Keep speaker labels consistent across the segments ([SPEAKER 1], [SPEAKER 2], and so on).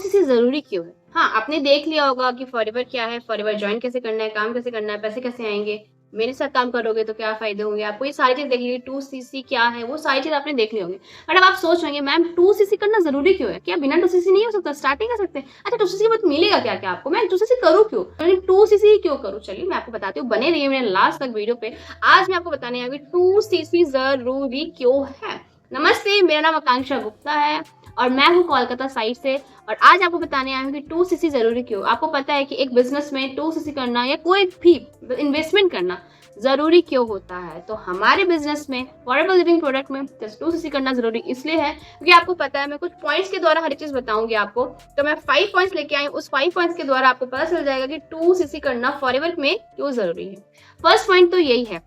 [SPEAKER 1] 2cc जरूरी क्यों है? हाँ, आपने देख लिया होगा कि फॉरएवर क्या है, फॉरएवर ज्वाइन कैसे करना है, काम कैसे करना है, पैसे कैसे आएंगे, मेरे साथ काम करोगे तो क्या फायदे होंगे, आपको ये सारी चीज देखिए। 2cc क्या है, वो सारी चीज आपने देख ली होंगी। बट अब आप सोच रहे मैम 2cc करना जरूरी क्यों है? क्या बिना 2cc नहीं हो सकता, स्टार्टिंग कर सकते हैं? अच्छा 2cc मत मिलेगा क्या क्या आपको? मैं 2cc करूँ क्यों, 2cc क्यों करूँ? चलिए मैं आपको बताती हूँ, बने रहिए मेरे लास्ट तक वीडियो पे। आज मैं आपको बताने आई 2cc जरूरी क्यों है। नमस्ते, मेरा नाम आकांक्षा गुप्ता है और मैं हूँ कोलकाता साइड से। और आज आपको बताने आया हूँ कि 2cc जरूरी क्यों। आपको पता है कि एक बिजनेस में 2cc करना या कोई भी इन्वेस्टमेंट करना जरूरी क्यों होता है? तो हमारे बिजनेस में, फॉरएवर लिविंग प्रोडक्ट में, जस्ट 2cc करना जरूरी इसलिए है क्योंकि आपको पता है, मैं कुछ पॉइंट्स के द्वारा हर चीज बताऊंगी आपको। तो मैं 5 पॉइंट्स लेके आई हूँ, उस 5 पॉइंट्स के द्वारा आपको पता चल जाएगा कि 2cc करना फॉरएवर में क्यों जरूरी है। फर्स्ट पॉइंट तो यही है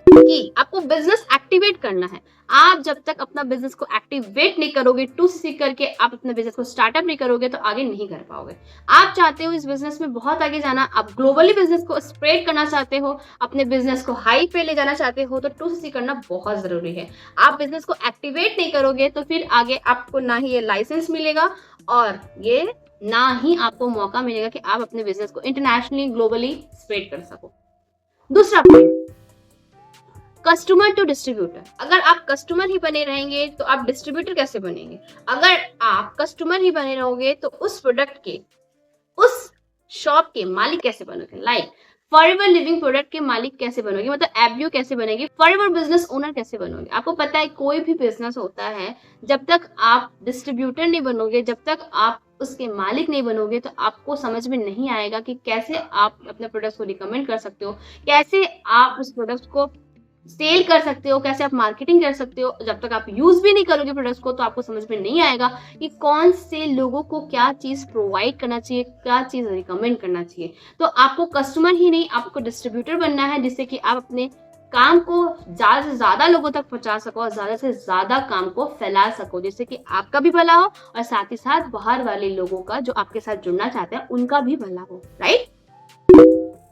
[SPEAKER 1] कि आपको बिजनेस एक्टिवेट करना है। आप जब तक अपना बिजनेस को एक्टिवेट नहीं करोगे, 2cc करके आप अपने बिजनेस को स्टार्टअप नहीं करोगे तो आगे नहीं कर पाओगे। आप चाहते हो इस बिजनेस में बहुत आगे जाना, आप ग्लोबली बिजनेस को स्प्रेड करना चाहते हो, अपने बिजनेस को हाई पे ले जाना चाहते हो, तो 2cc करना बहुत जरूरी है। आप बिजनेस को एक्टिवेट नहीं करोगे तो फिर आगे आपको ना ही ये लाइसेंस मिलेगा और ये ना ही आपको मौका मिलेगा कि आप अपने बिजनेस को इंटरनेशनली ग्लोबली स्प्रेड कर सको। दूसरा पॉइंट, कस्टमर टू डिस्ट्रीब्यूटर। अगर आप कस्टमर ही बने रहेंगे तो आप डिस्ट्रीब्यूटर कैसे बनेंगे? अगर आप कस्टमर ही बने रहोगे तो उस प्रोडक्ट के, उस शॉप के मालिक कैसे बनोगे? लाइक फॉरएवर लिविंग प्रोडक्ट के मालिक कैसे बनोगे, मतलब एबीओ कैसे बनेगी, फॉरएवर बिजनेस ओनर कैसे बनोगे? आपको पता है कोई भी बिजनेस होता है, जब तक आप डिस्ट्रीब्यूटर नहीं बनोगे, जब तक आप उसके मालिक नहीं बनोगे तो आपको समझ में नहीं आएगा कि कैसे आप अपने प्रोडक्ट्स को रिकमेंड कर सकते हो, कैसे आप उस प्रोडक्ट्स को सेल कर सकते हो, कैसे आप मार्केटिंग कर सकते हो। जब तक आप यूज भी नहीं करोगे प्रोडक्ट्स को तो आपको समझ में नहीं आएगा कि कौन से लोगों को क्या चीज प्रोवाइड करना चाहिए, क्या चीज रिकमेंड करना चाहिए। तो आपको कस्टमर ही नहीं, आपको डिस्ट्रीब्यूटर बनना है, जिससे कि आप अपने काम को ज्यादा से ज्यादा लोगों तक पहुंचा सको और ज्यादा से ज्यादा काम को फैला सको, जिससे कि आपका भी भला हो और साथ ही साथ बाहर वाले लोगों का, जो आपके साथ जुड़ना चाहते हैं, उनका भी भला हो। Right.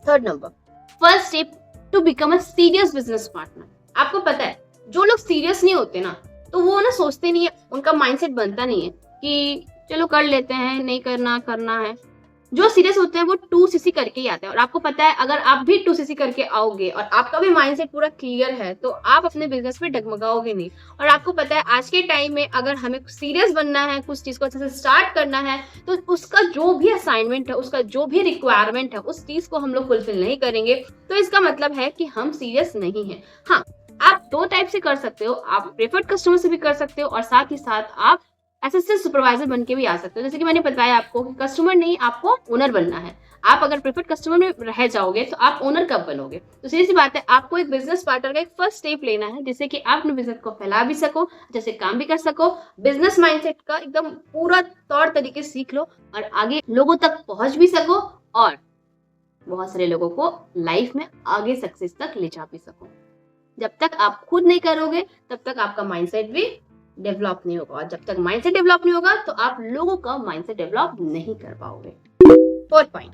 [SPEAKER 1] Third number, first step to become a serious business partner. आपको पता है जो लोग सीरियस नहीं होते ना, तो वो ना सोचते नहीं है, उनका माइंडसेट बनता नहीं है कि चलो कर लेते हैं, नहीं करना करना है। जो सीरियस होते हैं वो 2cc करके ही आते हैं। और आपको पता है अगर आप भी 2cc करके आओगे और आपका भी माइंडसेट पूरा क्लियर है तो आप अपने बिजनेस में डगमगाओगे नहीं। और आपको पता है आज के टाइम में अगर हमें सीरियस बनना है, कुछ चीज को अच्छे से स्टार्ट करना है, तो उसका जो भी असाइनमेंट है, उसका जो भी रिक्वायरमेंट है, उस चीज को हम लोग फुलफिल नहीं करेंगे तो इसका मतलब है कि हम सीरियस नहीं है। हाँ, आप दो टाइप से कर सकते हो, आप प्रेफर्ड कस्टमर से भी कर सकते हो और साथ ही साथ आप असिस्टेंट सुपरवाइजर बन के भी आ सकते हो। जैसे कि मैंने बताया आपको कि कस्टमर नहीं, आपको ओनर बनना है। आप अगर प्रेफर्ड कस्टमर में रह जाओगे तो आप ओनर कब बनोगे? तो सीधी सी बात है, आपको एक बिजनेस पार्टनर का एक फर्स्ट स्टेप लेना है, जिससे कि आप अपने बिजनेस को फैला भी सको, जैसे काम भी कर सको, बिजनेस माइंडसेट का एकदम पूरा तौर तरीके सीख लो और आगे लोगों तक पहुंच भी सको और बहुत सारे लोगों को लाइफ में आगे सक्सेस तक ले जा भी सको। जब तक आप खुद नहीं करोगे तब तक आपका माइंडसेट भी डेवलप नहीं होगा, और जब तक माइंडसेट डेवलप नहीं होगा तो आप लोगों का माइंडसेट डेवलप नहीं कर पाओगे। Fourth point,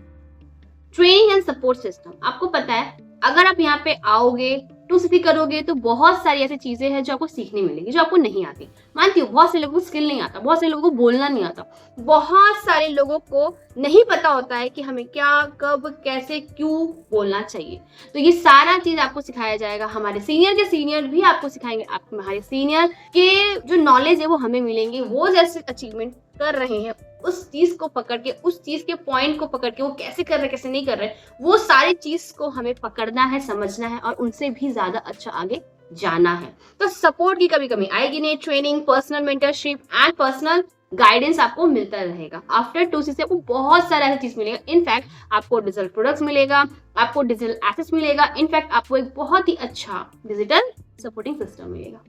[SPEAKER 1] training and support system. आपको पता है अगर आप यहाँ पे आओगे, 2cc करोगे तो बहुत सारी ऐसी चीजें हैं जो आपको सीखने मिलेगी, जो आपको नहीं आती। मानती हूँ बहुत से लोगों को स्किल नहीं आता, बहुत से लोगों को बोलना नहीं आता, बहुत सारे लोगों को नहीं पता होता है कि हमें क्या, कब, कैसे, क्यों बोलना चाहिए। तो ये सारा चीज आपको सिखाया जाएगा। हमारे सीनियर के सीनियर भी आपको सिखाएंगे, आप हमारे सीनियर के जो नॉलेज है वो हमें मिलेंगे। वो जैसे अचीवमेंट कर रहे हैं, उस चीज को पकड़ के, उस चीज के पॉइंट को पकड़ के वो कैसे कर रहे हैं, कैसे नहीं कर रहे, वो सारी चीज को हमें पकड़ना है, समझना है और उनसे भी ज्यादा अच्छा आगे जाना है। तो सपोर्ट की कभी कमी आएगी नहीं। Training, personal mentorship and personal guidance आपको मिलता रहेगा। आफ्टर 2cc आपको बहुत सारा ऐसा चीज मिलेगा। इनफैक्ट आपको डिजिटल प्रोडक्ट्स मिलेगा, आपको डिजिटल एसेट्स मिलेगा, इनफैक्ट आपको एक बहुत ही अच्छा डिजिटल सपोर्टिंग सिस्टम मिलेगा।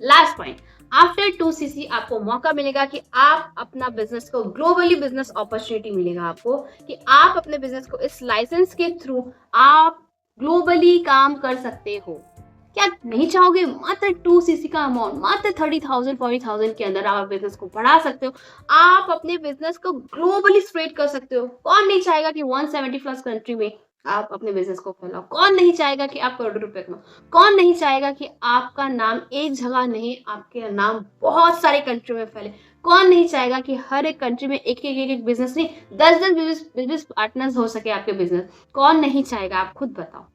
[SPEAKER 1] लास्ट पॉइंट, आफ्टर 2cc आपको मौका मिलेगा कि आप अपना बिजनेस को ग्लोबली, बिजनेस अपॉर्चुनिटी मिलेगा आपको कि आप अपने बिजनेस को इस लाइसेंस के थ्रू आप ग्लोबली काम कर सकते हो। क्या नहीं चाहोगे? मात्र 2cc का अमाउंट, मात्र 30,000 40,000 के अंदर आप बिजनेस को बढ़ा सकते हो, आप अपने बिजनेस को ग्लोबली स्प्रेड कर सकते हो। कौन नहीं चाहेगा कि 170 प्लस कंट्री में आप अपने बिजनेस को फैलाओ? कौन नहीं चाहेगा कि आप करोड़ों रुपए कमाओ? कौन नहीं चाहेगा कि आपका नाम एक जगह नहीं, आपके नाम बहुत सारे कंट्री में फैले? कौन नहीं चाहेगा कि हर एक कंट्री में एक बिजनेस नहीं, 10-10 बिजनेस पार्टनर्स हो सके आपके बिजनेस। कौन नहीं चाहेगा, आप खुद बताओ।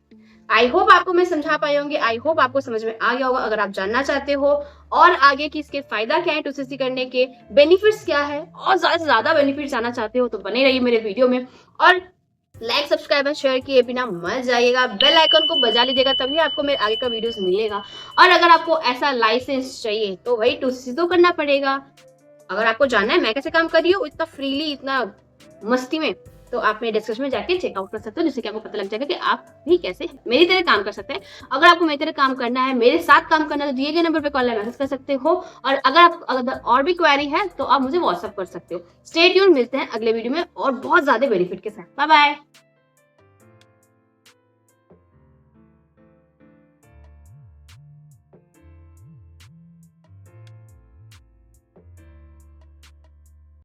[SPEAKER 1] आई होप आपको मैं समझा पाई होंगी, आई होप आपको समझ में आ गया होगा। अगर आप जानना चाहते हो और आगे की इसके फायदा क्या है 2cc करने के, बेनिफिट्स क्या है, और ज्यादा से ज्यादा बेनिफिट जानना चाहते हो तो बने रहिए मेरे वीडियो में, और लाइक सब्सक्राइब और शेयर किए बिना मत जाइएगा, बेल आइकन को बजा लीजिएगा, तभी आपको मेरे आगे का वीडियोस मिलेगा। और अगर आपको ऐसा लाइसेंस चाहिए तो वही 2cc तो करना पड़ेगा। अगर आपको जानना है मैं कैसे काम कर रही हूँ इतना फ्रीली, इतना मस्ती में, तो आप मेरे डिस्क्रिप्शन में जाके चेकआउट कर सकते हो, जिससे कि आपको पता लग जाएगा कि आप भी कैसे मेरी तरह काम कर सकते हैं। अगर आपको मेरी तरह काम करना है, मेरे साथ काम करना है, तो दिए गए नंबर पे कॉल या मैसेज कर सकते हो। और अगर और भी क्वेरी है तो आप मुझे व्हाट्सअप कर सकते हो। स्टे ट्यून, मिलते हैं अगले वीडियो में और बहुत ज्यादा बेनिफिट के साथ। Bye bye.